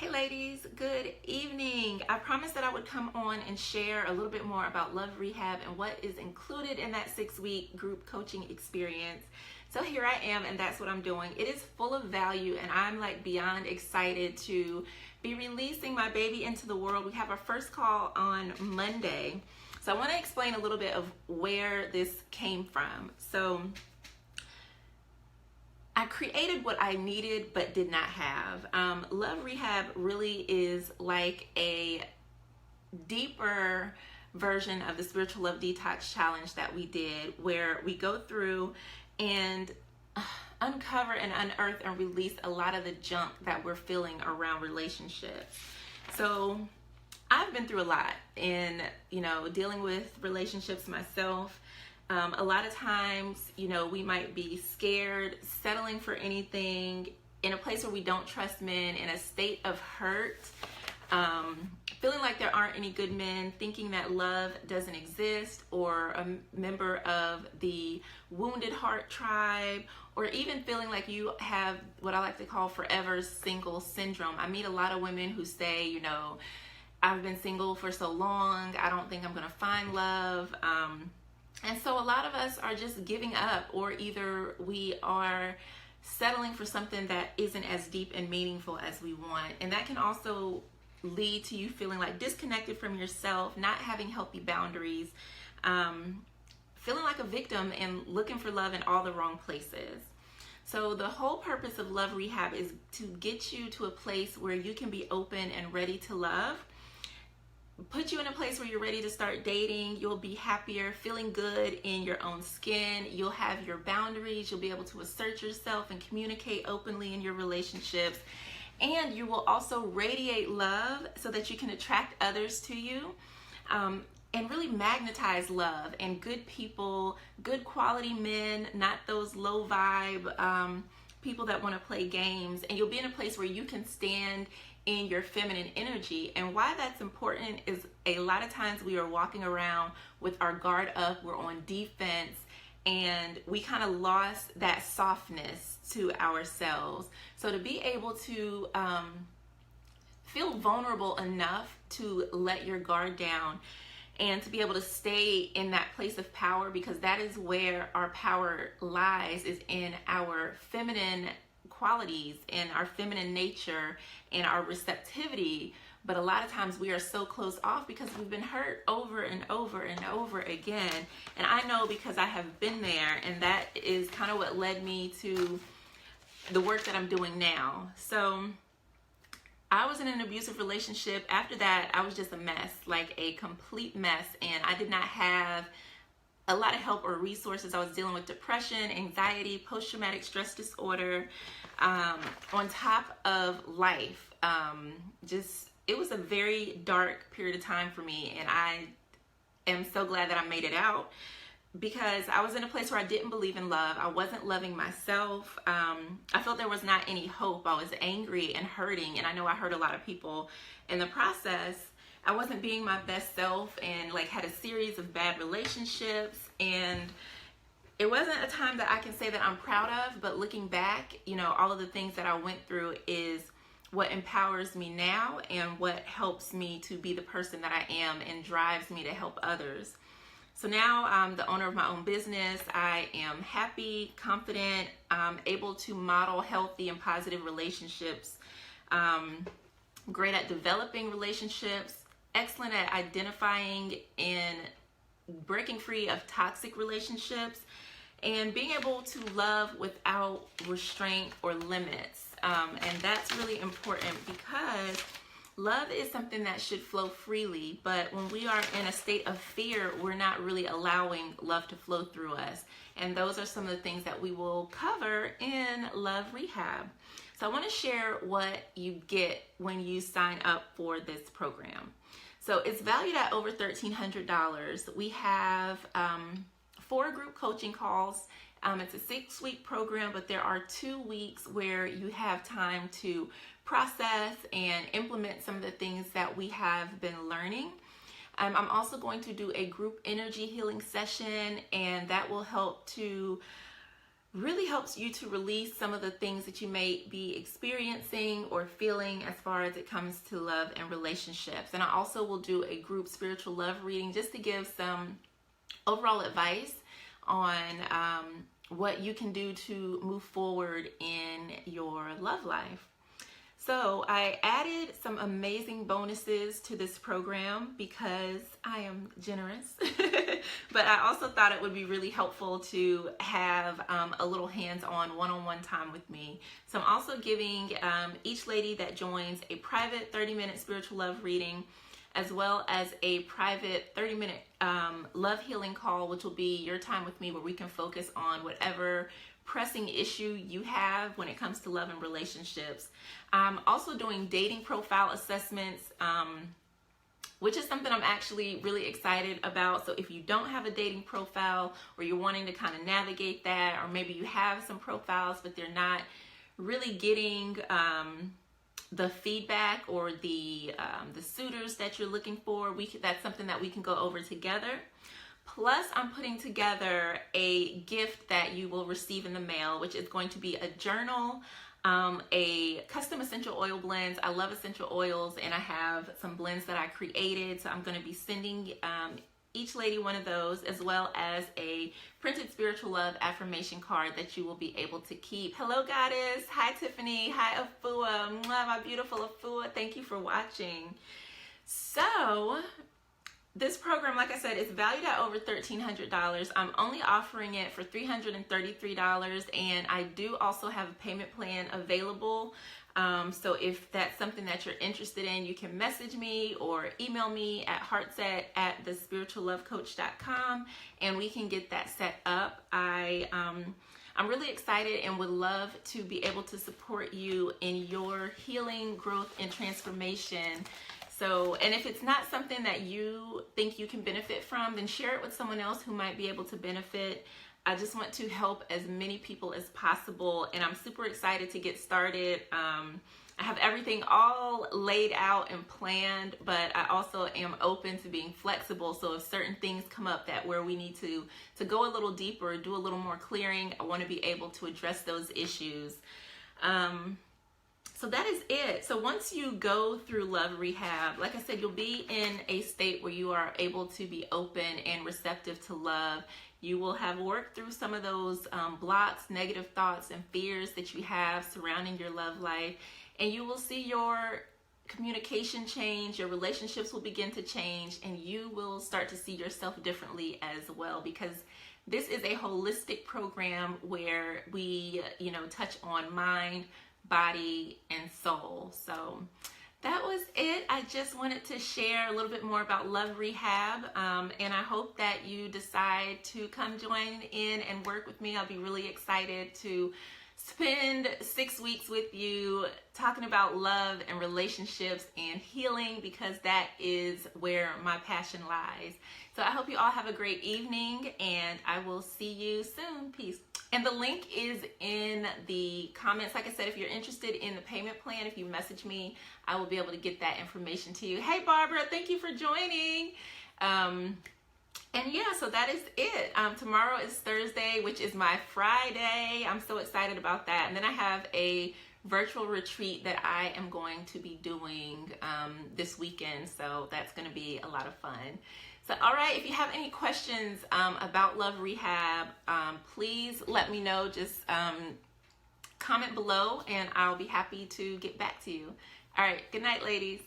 Hey ladies, good evening. I promised that I would come on and share a little bit more about Love Rehab and what is included in that 6-week group coaching experience. So here I am, and that's what I'm doing. It is full of value, and I'm like beyond excited to be releasing my baby into the world. We have our first call on Monday. So I want to explain a little bit of where this came from. So I created what I needed but did not have. Love Rehab really is like a deeper version of the Spiritual Love Detox Challenge that we did, where we go through and uncover and unearth and release a lot of the junk that we're feeling around relationships. So I've been through a lot in, dealing with relationships myself. A lot of times, we might be scared, settling for anything, in a place where we don't trust men, in a state of hurt, feeling like there aren't any good men, thinking that love doesn't exist, or a member of the wounded heart tribe, or even feeling like you have what I like to call forever single syndrome. I meet a lot of women who say, I've been single for so long, I don't think I'm going to find love. And so a lot of us are just giving up, or either we are settling for something that isn't as deep and meaningful as we want. And that can also lead to you feeling like disconnected from yourself, not having healthy boundaries, feeling like a victim and looking for love in all the wrong places. So the whole purpose of Love Rehab is to get you to a place where you can be open and ready to love. Put you in a place where you're ready to start dating. You'll be happier, feeling good in your own skin. You'll have your boundaries. You'll be able to assert yourself and communicate openly in your relationships. And you will also radiate love so that you can attract others to you, and really magnetize love and good people, good quality men, not those low vibe people that want to play games. And you'll be in a place where you can stand in your feminine energy. And why that's important is a lot of times we are walking around with our guard up, we're on defense, and we kind of lost that softness to ourselves. So to be able to feel vulnerable enough to let your guard down and to be able to stay in that place of power, because that is where our power lies, is in our feminine qualities and our feminine nature and our receptivity. But a lot of times we are so closed off because we've been hurt over and over and over again. And I know, because I have been there, and that is kind of what led me to the work that I'm doing now. So I was in an abusive relationship. After that, I was just a mess, like a complete mess. And I did not have a lot of help or resources. I was dealing with depression, anxiety, post-traumatic stress disorder, on top of life. It was a very dark period of time for me, and I am so glad that I made it out, because I was in a place where I didn't believe in love. I wasn't loving myself. I felt there was not any hope. I was angry and hurting, and I know I hurt a lot of people in the process. I wasn't being my best self, and had a series of bad relationships, and it wasn't a time that I can say that I'm proud of. But looking back, all of the things that I went through is what empowers me now and what helps me to be the person that I am and drives me to help others. So now I'm the owner of my own business. I am happy, confident, able to model healthy and positive relationships, great at developing relationships, excellent at identifying and breaking free of toxic relationships, and being able to love without restraint or limits. And that's really important, because love is something that should flow freely, but when we are in a state of fear, we're not really allowing love to flow through us. And those are some of the things that we will cover in Love Rehab. So I want to share what you get when you sign up for this program. So it's valued at over $1,300. We have 4 group coaching calls. It's a 6-week program, but there are 2 weeks where you have time to process and implement some of the things that we have been learning. I'm also going to do a group energy healing session, and that will help to really helps you to release some of the things that you may be experiencing or feeling as far as it comes to love and relationships. And I also will do a group spiritual love reading just to give some overall advice on what you can do to move forward in your love life. So I added some amazing bonuses to this program because I am generous, but I also thought it would be really helpful to have a little hands-on one-on-one time with me. So I'm also giving each lady that joins a private 30-minute spiritual love reading, as well as a private 30-minute love healing call, which will be your time with me where we can focus on whatever pressing issue you have when it comes to love and relationships. I'm also doing dating profile assessments, which is something I'm actually really excited about. So if you don't have a dating profile, or you're wanting to kind of navigate that, or maybe you have some profiles but they're not really getting the feedback or the suitors that you're looking for, that's something that we can go over together. Plus, I'm putting together a gift that you will receive in the mail, which is going to be a journal, a custom essential oil blends. I love essential oils, and I have some blends that I created. So I'm going to be sending each lady one of those, as well as a printed spiritual love affirmation card that you will be able to keep. Hello, Goddess. Hi, Tiffany. Hi, Afua. Mwah, my beautiful Afua. Thank you for watching. So this program, like I said, is valued at over $1,300. I'm only offering it for $333, and I do also have a payment plan available. So if that's something that you're interested in, you can message me or email me at heartset@thespirituallovecoach.com, and we can get that set up. I'm really excited and would love to be able to support you in your healing, growth, and transformation. So, and if it's not something that you think you can benefit from, then share it with someone else who might be able to benefit. I just want to help as many people as possible, and I'm super excited to get started. I have everything all laid out and planned, but I also am open to being flexible. So if certain things come up that where we need to go a little deeper, do a little more clearing, I want to be able to address those issues. So that is it. So once you go through Love Rehab, like I said, you'll be in a state where you are able to be open and receptive to love. You will have worked through some of those blocks, negative thoughts, and fears that you have surrounding your love life, and you will see your communication change, your relationships will begin to change, and you will start to see yourself differently as well, because this is a holistic program where we, touch on mind, body, and soul. So that was it. I just wanted to share a little bit more about Love Rehab, and I hope that you decide to come join in and work with me. I'll be really excited to spend 6 weeks with you talking about love and relationships and healing, because that is where my passion lies. So I hope you all have a great evening, and I will see you soon. Peace. And the link is in the comments. Like I said, if you're interested in the payment plan, if you message me, I will be able to get that information to you. Hey, Barbara, thank you for joining. And yeah, so that is it. Tomorrow is Thursday, which is my Friday. I'm so excited about that. And then I have a virtual retreat that I am going to be doing this weekend. So that's going to be a lot of fun. So, all right, if you have any questions about Love Rehab, please let me know. Just comment below, and I'll be happy to get back to you. All right, good night, ladies.